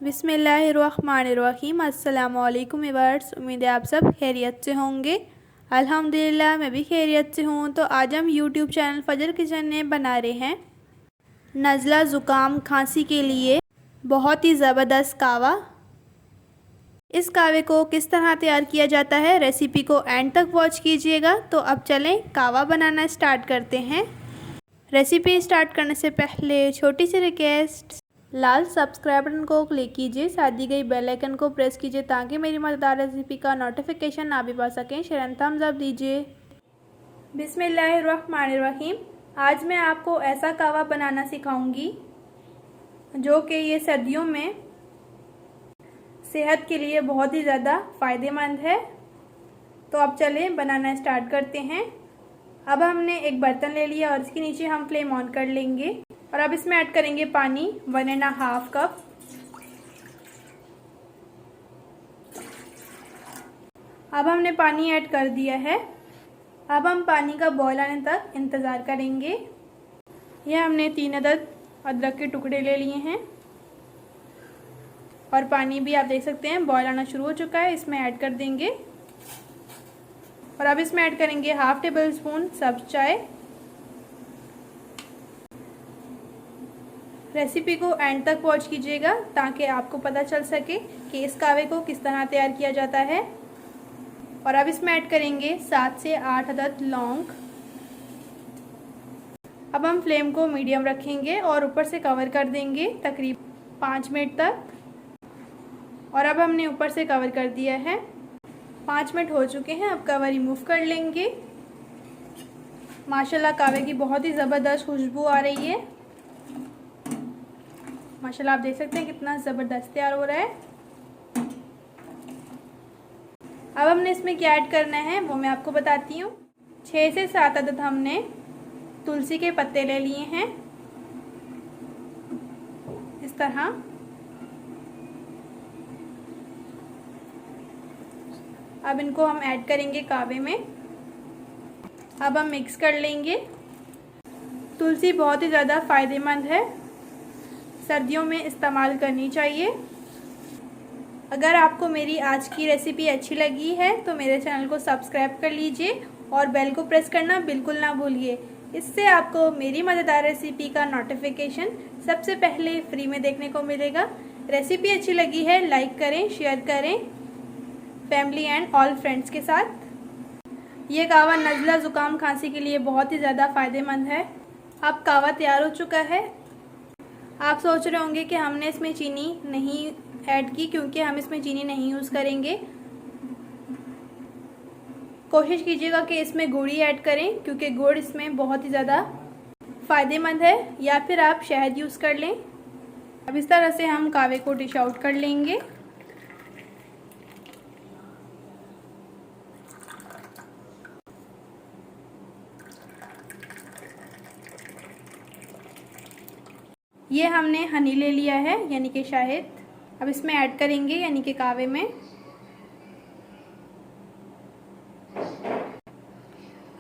बिस्मिल्लाहिर्रहमानिर्रहीम। अस्सलामुअलैकुम व्यूअर्स, उम्मीद है आप सब खैरियत से होंगे। अल्हम्दुलिल्लाह मैं भी खैरियत से हूँ। तो आज हम यूट्यूब चैनल फजर किचन में बना रहे हैं नज़ला ज़ुकाम खांसी के लिए बहुत ही ज़बरदस्त कावा। इस कावे को किस तरह तैयार किया जाता है, रेसिपी को एंड तक वॉच कीजिएगा। तो अब चलें कावा बनाना स्टार्ट करते हैं। रेसिपी स्टार्ट करने से पहले छोटी सी रिक्वेस्ट, लाल सब्सक्राइब बटन को क्लिक कीजिए, साथ दी गई बेल आइकन को प्रेस कीजिए ताकि मेरी मज़ेदार रेसिपी का नोटिफिकेशन आप भी पा सकें। शेयर एंड थम्स अप दीजिए। बिस्मिल्लाहिर्रहमानिर्रहीम। आज मैं आपको ऐसा कावा बनाना सिखाऊंगी जो कि ये सर्दियों में सेहत के लिए बहुत ही ज़्यादा फ़ायदेमंद है। तो अब चलें बनाना स्टार्ट करते हैं। अब हमने एक बर्तन ले लिया और इसके नीचे हम फ्लेम ऑन कर लेंगे और अब इसमें ऐड करेंगे पानी 1.5 कप। अब हमने पानी ऐड कर दिया है। अब हम पानी का बॉयल आने तक इंतज़ार करेंगे। यह हमने 3 अदद अदरक के टुकड़े ले लिए हैं और पानी भी आप देख सकते हैं बॉयल आना शुरू हो चुका है। इसमें ऐड कर देंगे और अब इसमें ऐड करेंगे 1/2 टेबल स्पून सब्ज़ चाय। रेसिपी को एंड तक वॉच कीजिएगा ताकि आपको पता चल सके कि इस कावे को किस तरह तैयार किया जाता है। और अब इसमें ऐड करेंगे 7 से 8 अदद लौंग। अब हम फ्लेम को मीडियम रखेंगे और ऊपर से कवर कर देंगे तकरीबन 5 मिनट तक। और अब हमने ऊपर से कवर कर दिया है। 5 मिनट हो चुके हैं। अब कवर रिमूव कर लेंगे। माशाल्लाह कावे की बहुत ही ज़बरदस्त खुशबू आ रही है। माशाल्लाह आप देख सकते हैं कितना ज़बरदस्त तैयार हो रहा है। अब हमने इसमें क्या ऐड करना है वो मैं आपको बताती हूँ। 6 से 7 अदद हमने तुलसी के पत्ते ले लिए हैं इस तरह। अब इनको हम ऐड करेंगे कावे में। अब हम मिक्स कर लेंगे। तुलसी बहुत ही ज़्यादा फ़ायदेमंद है, सर्दियों में इस्तेमाल करनी चाहिए। अगर आपको मेरी आज की रेसिपी अच्छी लगी है तो मेरे चैनल को सब्सक्राइब कर लीजिए और बेल को प्रेस करना बिल्कुल ना भूलिए। इससे आपको मेरी मज़ेदार रेसिपी का नोटिफिकेशन सबसे पहले फ्री में देखने को मिलेगा। रेसिपी अच्छी लगी है लाइक करें, शेयर करें फैमिली एंड ऑल फ्रेंड्स के साथ। ये कावा नज़ला ज़ुकाम खांसी के लिए बहुत ही ज़्यादा फ़ायदेमंद है। अब कावा तैयार हो चुका है। आप सोच रहे होंगे कि हमने इसमें चीनी नहीं ऐड की, क्योंकि हम इसमें चीनी नहीं यूज़ करेंगे। कोशिश कीजिएगा कि इसमें गुड़ ही ऐड करें क्योंकि गुड़ इसमें बहुत ही ज़्यादा फ़ायदेमंद है, या फिर आप शहद यूज़ कर लें। अब इस तरह से हम कावे को डिश आउट कर लेंगे। ये हमने हनी ले लिया है यानी कि शहद। अब इसमें ऐड करेंगे यानी कि कावे में।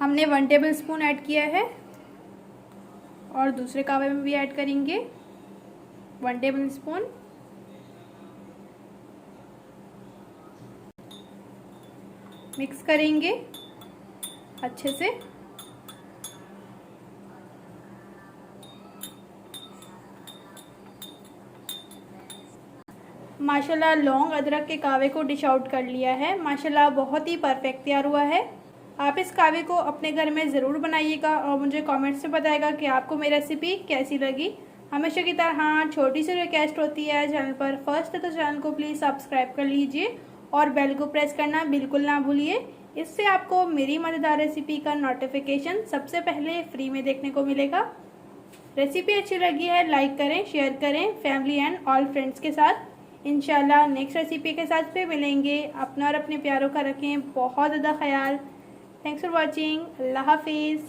हमने 1 टेबल स्पून ऐड किया है और दूसरे कावे में भी ऐड करेंगे 1 टेबल स्पून। मिक्स करेंगे अच्छे से। माशाल्लाह लौंग अदरक के कावे को डिश आउट कर लिया है। माशाल्लाह बहुत ही परफेक्ट तैयार हुआ है। आप इस कावे को अपने घर में ज़रूर बनाइएगा और मुझे कमेंट से बताइएगा कि आपको मेरी रेसिपी कैसी लगी। हमेशा की तरह छोटी सी रिक्वेस्ट होती है, चैनल पर फर्स्ट है तो चैनल को प्लीज़ सब्सक्राइब कर लीजिए और बेल को प्रेस करना बिल्कुल ना भूलिए। इससे आपको मेरी मज़ेदार रेसिपी का नोटिफिकेशन सबसे पहले फ्री में देखने को मिलेगा। रेसिपी अच्छी लगी है लाइक करें, शेयर करें फैमिली एंड ऑल फ्रेंड्स के साथ। इंशाल्लाह नेक्स्ट रेसिपी के साथ फिर मिलेंगे। अपना और अपने प्यारों का रखें बहुत ज़्यादा ख्याल। Thanks for watching. अल्लाह हाफिज़।